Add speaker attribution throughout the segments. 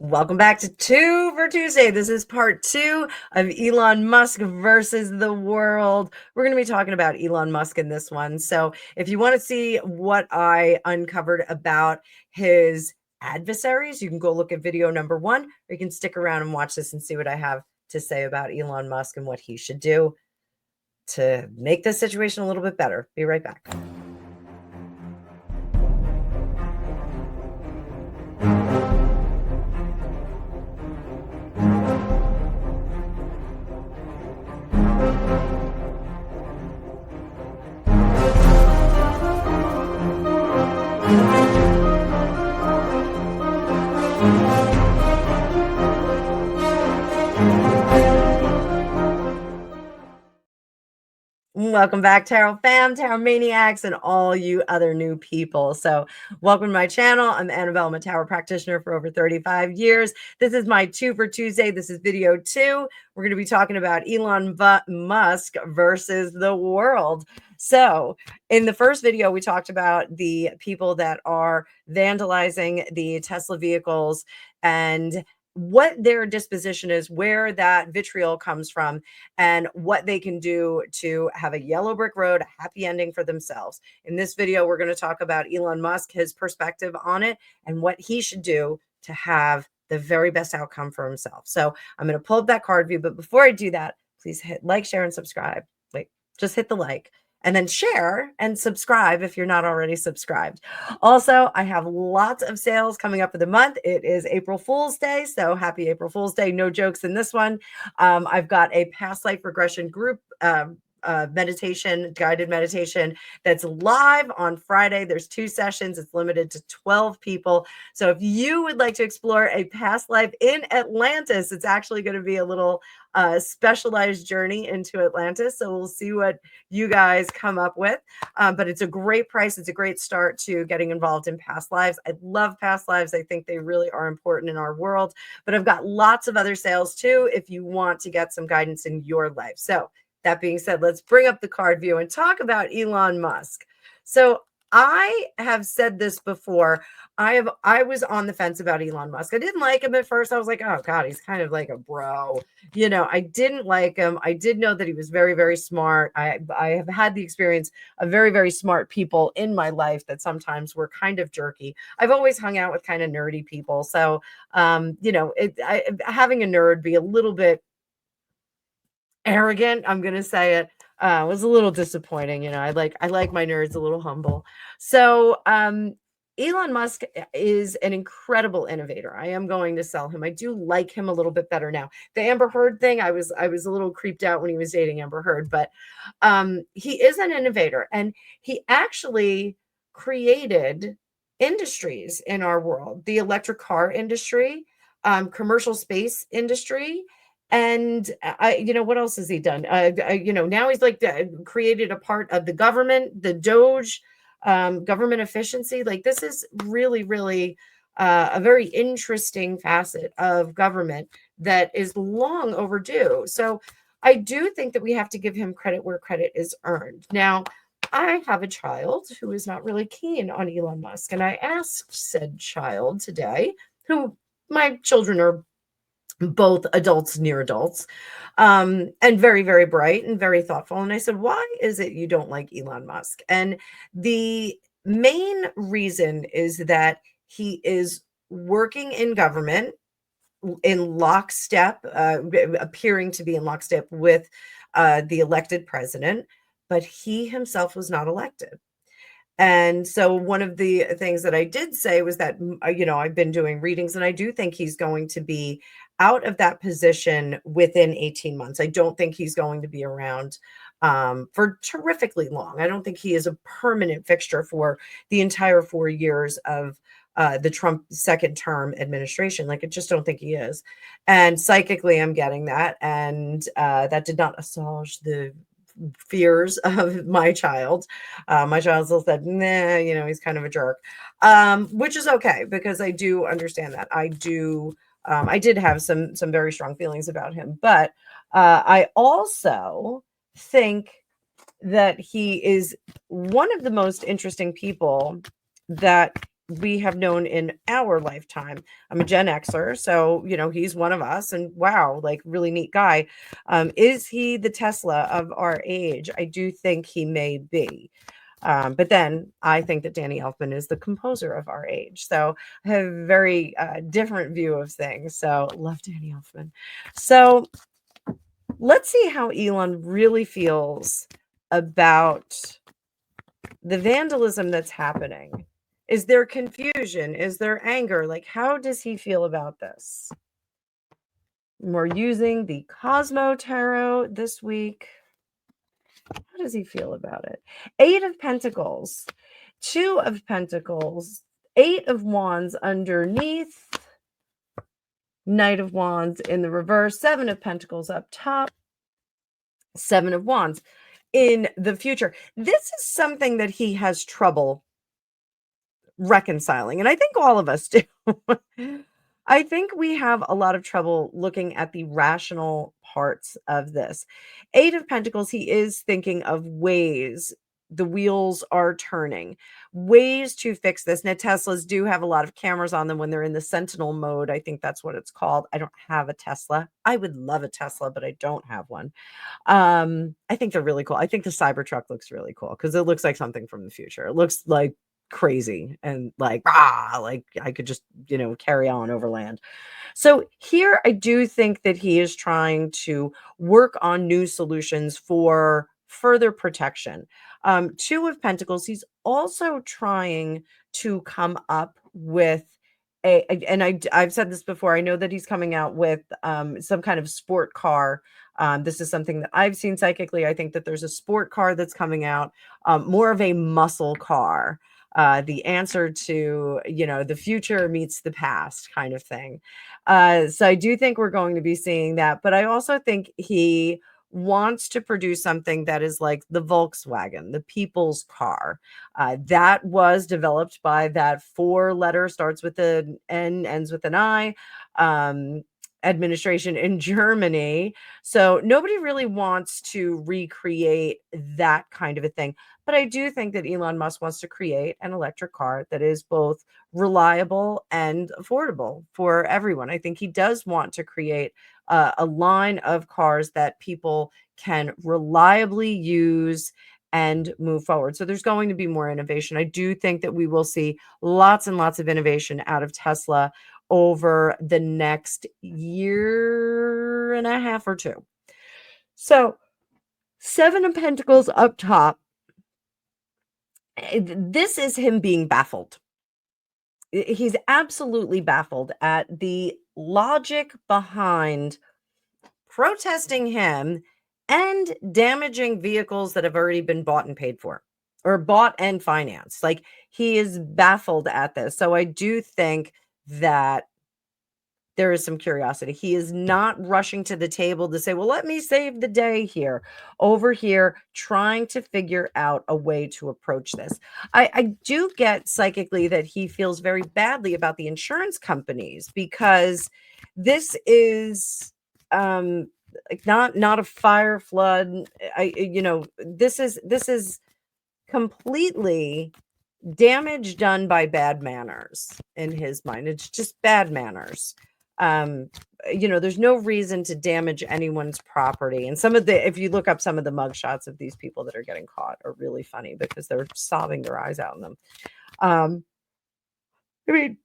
Speaker 1: Welcome back to Two for Tuesday. This is part two of Elon Musk versus the world. We're going to be talking about Elon Musk in this one. So if you want to see what I uncovered about his adversaries, you can go look at video number one, or you can stick around and watch this and see what I have to say about Elon Musk and what he should do to make this situation a little bit better. Be right back. Welcome back, Tarot fam, Tarot maniacs, and all you other new people. So welcome to my channel. I'm Annabelle. I'm a tarot practitioner for over 35 years. This is my Two for Tuesday. This is video two. We're going to be talking about Elon Musk versus the world. So in the first video, we talked about the people that are vandalizing the Tesla vehicles and what their disposition is, where that vitriol comes from, and what they can do to have a yellow brick road, a happy ending for themselves. In this video, we're going to talk about Elon Musk, his perspective on it, and what he should do to have the very best outcome for himself. So I'm going to pull up that card view, but before I do that, please hit like, share, and subscribe. Wait, just hit the like. And then share and subscribe if you're not already subscribed. Also, I have lots of sales coming up for the month. It is April Fool's Day, so happy April Fool's Day. No jokes in this one. I've got a past life regression group meditation, guided meditation that's live on Friday. There's 2 sessions. It's limited to 12 people. So if you would like to explore a past life in Atlantis, it's actually going to be a little specialized journey into Atlantis. So we'll see what you guys come up with. But it's a great price. It's a great start to getting involved in past lives. I love past lives. I think they really are important in our world. But I've got lots of other sales too if you want to get some guidance in your life. So that being said, let's bring up the card view and talk about Elon Musk. So I have said this before. I was on the fence about Elon Musk. I didn't like him at first. I was like, oh God, he's kind of like a bro. You know, I didn't like him. I did know that he was very, very smart. I have had the experience of very, very smart people in my life that sometimes were kind of jerky. I've always hung out with kind of nerdy people. So, you know, having a nerd be a little bit arrogant, I'm gonna say it, was a little disappointing. You know, I like my nerds a little humble. So Elon Musk is an incredible innovator. I am going to sell him. I do like him a little bit better now. The Amber Heard thing, I was a little creeped out when he was dating Amber Heard, but he is an innovator, and he actually created industries in our world: the electric car industry, commercial space industry. And you know, what else has he done? You know, now he's like created a part of the government, the DOGE, government efficiency. Like, this is really, really a very interesting facet of government that is long overdue. So I do think that we have to give him credit where credit is earned. Now, I have a child who is not really keen on Elon Musk, and I asked said child today, who my children are both adults, near adults, and very, very bright and very thoughtful. And I said, why is it you don't like Elon Musk? And the main reason is that he is working in government in lockstep, appearing to be in lockstep with the elected president, but he himself was not elected. And so one of the things that I did say was that, you know, I've been doing readings, and I do think he's going to be out of that position within 18 months. I don't think he's going to be around for terrifically long. I don't think he is a permanent fixture for the entire 4 years of the Trump second term administration. Like, I just don't think he is. And psychically, I'm getting that. And that did not assuage the fears of my child. My child still said, nah, you know, he's kind of a jerk, which is okay, because I do understand that. I did have some very strong feelings about him, but I also think that he is one of the most interesting people that we have known in our lifetime. I'm a Gen Xer, so he's one of us, and wow, like really neat guy. Is he the Tesla of our age? I do think he may be. But then I think that Danny Elfman is the composer of our age. So I have a very different view of things. So love Danny Elfman. So let's see how Elon really feels about the vandalism that's happening. Is there confusion? Is there anger? Like, how does he feel about this? We're using the Cosmo Tarot this week. How does he feel about it? 8 of Pentacles, 2 of Pentacles, 8 of Wands underneath, Knight of Wands in the reverse, 7 of Pentacles up top, 7 of Wands in the future. This is something that he has trouble reconciling, and I think all of us do. I think we have a lot of trouble looking at the rational parts of this. 8 of Pentacles, he is thinking of ways the wheels are turning, ways to fix this. Now, Teslas do have a lot of cameras on them when they're in the Sentinel mode. I think that's what it's called. I don't have a Tesla. I would love a Tesla, but I don't have one. I think they're really cool. I think the Cybertruck looks really cool because it looks like something from the future. It looks like crazy and like like I could just carry on over land. So here I do think that he is trying to work on new solutions for further protection. 2 of Pentacles, he's also trying to come up with I've said this before. I know that he's coming out with some kind of sport car. This is something that I've seen psychically. I think that there's a sport car that's coming out, more of a muscle car. The answer to, the future meets the past kind of thing. So I do think we're going to be seeing that. But I also think he wants to produce something that is like the Volkswagen, the people's car. That was developed by that 4-letter, starts with an N, ends with an I, administration in Germany. So nobody really wants to recreate that kind of a thing. But I do think that Elon Musk wants to create an electric car that is both reliable and affordable for everyone. I think he does want to create a line of cars that people can reliably use and move forward. So there's going to be more innovation. I do think that we will see lots and lots of innovation out of Tesla over the next year and a half or 2. So 7 of Pentacles up top. This is him being baffled. He's absolutely baffled at the logic behind protesting him and damaging vehicles that have already been bought and paid for, or bought and financed. Like, he is baffled at this. So I do think that there is some curiosity. He is not rushing to the table to say, well, let me save the day here. Over here, trying to figure out a way to approach this. I do get psychically that he feels very badly about the insurance companies, because this is like not a fire flood. This is completely damage done by bad manners in his mind. It's just bad manners. There's no reason to damage anyone's property. And if you look up some of the mugshots of these people that are getting caught, are really funny because they're sobbing their eyes out in them.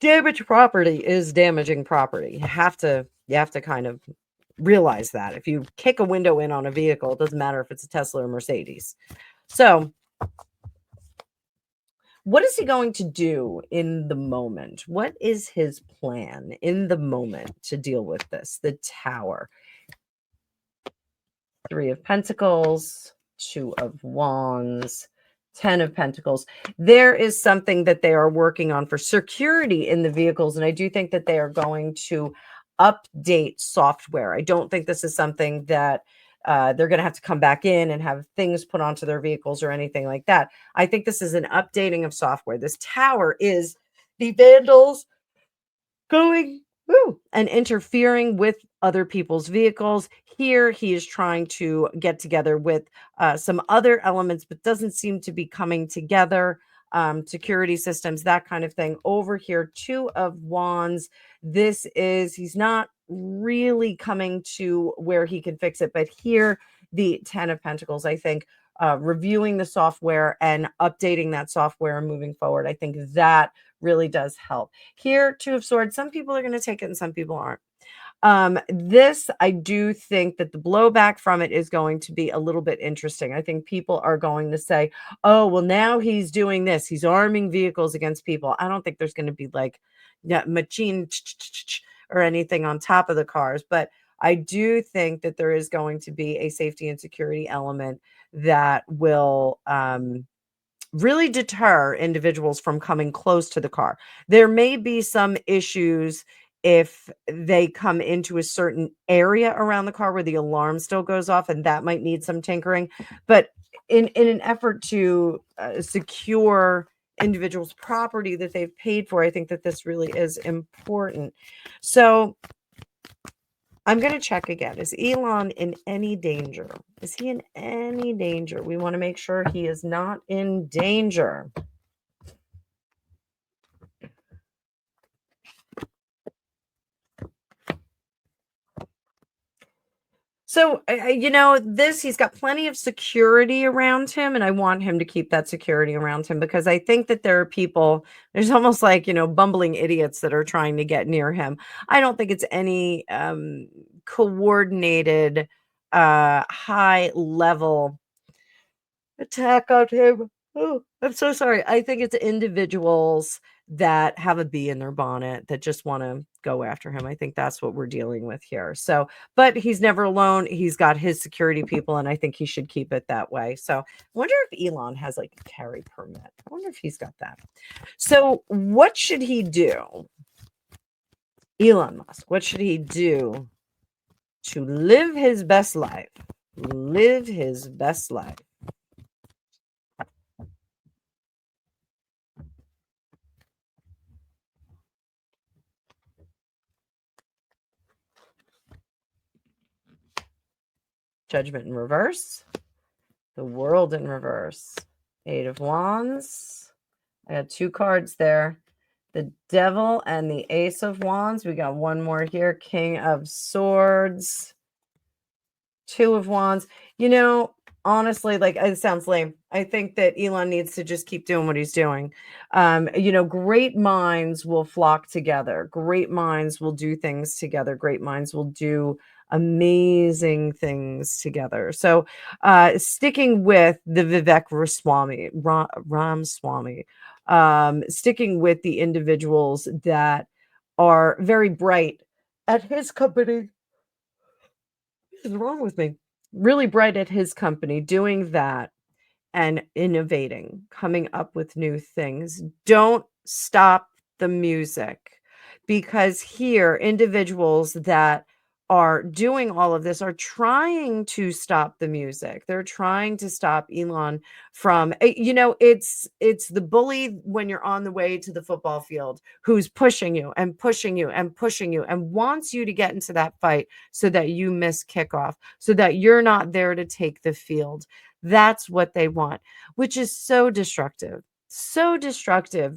Speaker 1: Damaged property is damaging property. You have to kind of realize that. If you kick a window in on a vehicle, it doesn't matter if it's a Tesla or Mercedes. So what is he going to do in the moment? What is his plan in the moment to deal with this? The Tower. 3 of Pentacles, 2 of Wands, 10 of Pentacles. There is something that they are working on for security in the vehicles, and I do think that they are going to update software. I don't think this is something that they're going to have to come back in and have things put onto their vehicles or anything like that. I think this is an updating of software. This Tower is the vandals going and interfering with other people's vehicles. Here, he is trying to get together with some other elements, but doesn't seem to be coming together. security systems, that kind of thing. Over here, Two of Wands. He's not really coming to where he can fix it, but here, the Ten of Pentacles, I think, reviewing the software and updating that software and moving forward, I think that really does help. Here, Two of Swords, some people are going to take it and some people aren't. This, I do think that the blowback from it is going to be a little bit interesting. I think people are going to say, oh, well, now he's doing this. He's arming vehicles against people. I don't think there's going to be like machine or anything on top of the cars, but I do think that there is going to be a safety and security element that will, really deter individuals from coming close to the car. There may be some issues if they come into a certain area around the car where the alarm still goes off, and that might need some tinkering. But in an effort to secure individuals' property that they've paid for, I think that this really is important. So I'm going to check again. Is Elon in any danger? Is he in any danger? We want to make sure he is not in danger. So, he's got plenty of security around him, and I want him to keep that security around him because I think that there are people, there's almost like, bumbling idiots that are trying to get near him. I don't think it's any coordinated, high level attack on him. Oh, I'm so sorry. I think it's individuals that have a bee in their bonnet that just want to go after him. I think that's what we're dealing with here. So, but he's never alone. He's got his security people, and I think he should keep it that way. So, I wonder if Elon has like a carry permit. I wonder if he's got that. So, what should he do? Elon Musk, what should he do to live his best life? Live his best life. Judgment in reverse, the World in reverse, Eight of Wands. I got two cards there, the Devil and the Ace of Wands. We got one more here, King of Swords, Two of Wands. Honestly, like, it sounds lame. I think that Elon needs to just keep doing what he's doing. Great minds will flock together. Great minds will do things together. Great minds will do amazing things together. So, sticking with the Vivek Ramaswamy, sticking with the individuals that are very bright at his company. What is wrong with me? Really bright at his company, doing that and innovating, coming up with new things. Don't stop the music, because here, individuals that are doing all of this are trying to stop the music. They're trying to stop Elon from, it's the bully when you're on the way to the football field who's pushing you and pushing you and pushing you and wants you to get into that fight so that you miss kickoff, so that you're not there to take the field. That's what they want, which is so destructive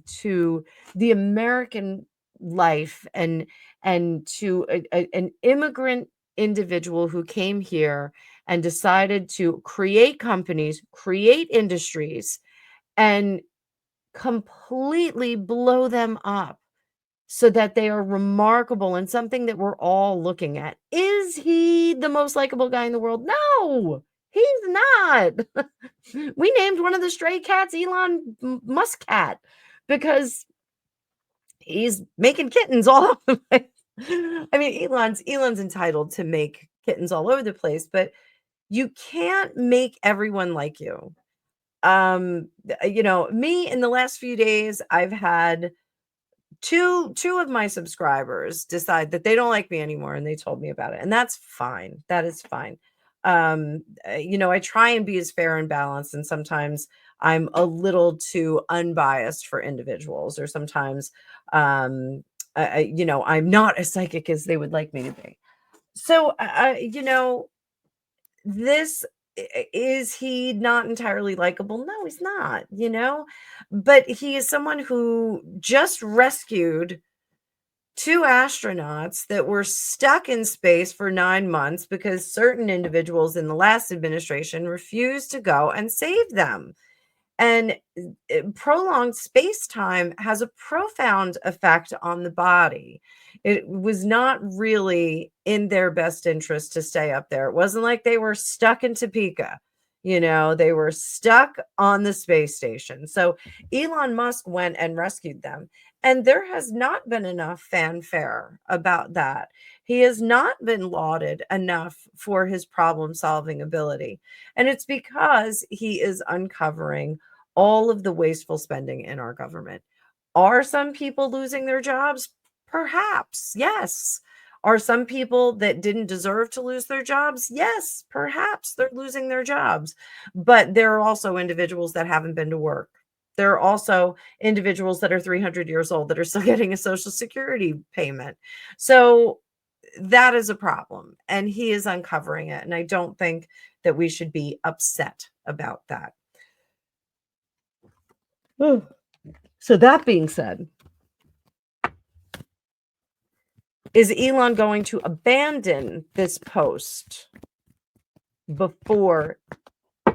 Speaker 1: to the American life and to an immigrant individual who came here and decided to create companies, create industries, and completely blow them up so that they are remarkable and something that we're all looking at. Is he the most likable guy in the world? No, he's not. We named one of the stray cats Elon Musk cat because he's making kittens all over the place. I mean, Elon's entitled to make kittens all over the place, but you can't make everyone like you. Me, in the last few days, I've had two of my subscribers decide that they don't like me anymore, and they told me about it, and that's fine. That is fine. I try and be as fair and balanced, and sometimes I'm a little too unbiased for individuals, or sometimes I'm not as psychic as they would like me to be. So this Is he not entirely likable? No, he's not, but he is someone who just rescued two astronauts that were stuck in space for 9 months because certain individuals in the last administration refused to go and save them. And prolonged space time has a profound effect on the body. It was not really in their best interest to stay up there. It wasn't like they were stuck in Topeka. They were stuck on the space station. So Elon Musk went and rescued them. And there has not been enough fanfare about that. He has not been lauded enough for his problem solving ability. And it's because he is uncovering all of the wasteful spending in our government. Are some people losing their jobs? Perhaps, yes. Are some people that didn't deserve to lose their jobs? Yes, perhaps they're losing their jobs. But there are also individuals that haven't been to work. There are also individuals that are 300 years old that are still getting a Social Security payment. So that is a problem, and he is uncovering it. And I don't think that we should be upset about that. So that being said, is Elon going to abandon this post before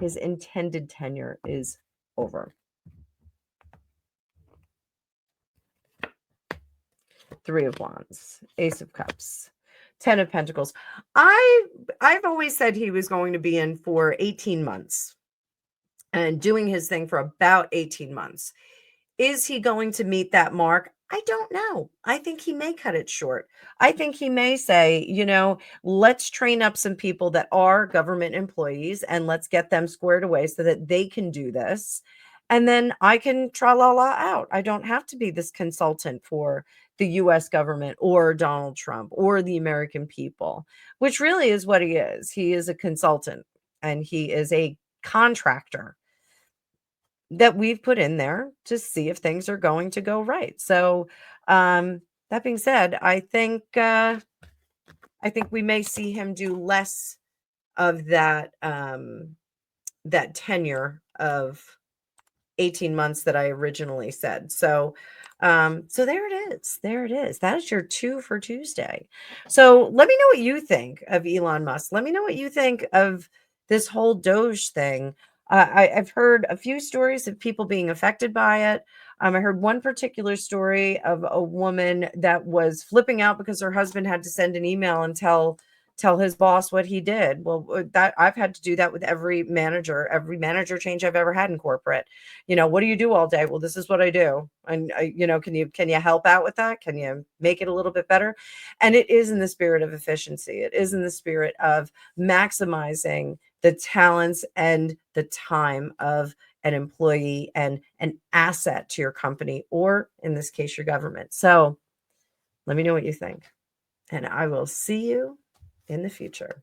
Speaker 1: his intended tenure is over? Three of Wands, Ace of Cups, Ten of Pentacles. I've always said he was going to be in for 18 months and doing his thing for about 18 months. Is he going to meet that mark? I don't know. I think he may cut it short. I think he may say, let's train up some people that are government employees and let's get them squared away so that they can do this. And then I can tra-la-la out. I don't have to be this consultant for the US government or Donald Trump or the American people, which really is what he is. He is a consultant and he is a contractor that we've put in there to see if things are going to go right. So that being said, I think we may see him do less of that that tenure of 18 months that I originally said. So there it is. There it is. That is your 2 for Tuesday. So let me know what you think of Elon Musk. Let me know what you think of this whole DOGE thing. I've heard a few stories of people being affected by it. I heard one particular story of a woman that was flipping out because her husband had to send an email and tell his boss what he did. Well, that I've had to do that with every manager change I've ever had in corporate. What do you do all day? Well, this is what I do. And can you help out with that? Can you make it a little bit better? And it is in the spirit of efficiency. It is in the spirit of maximizing the talents and the time of an employee and an asset to your company, or in this case, your government. So let me know what you think, and I will see you in the future.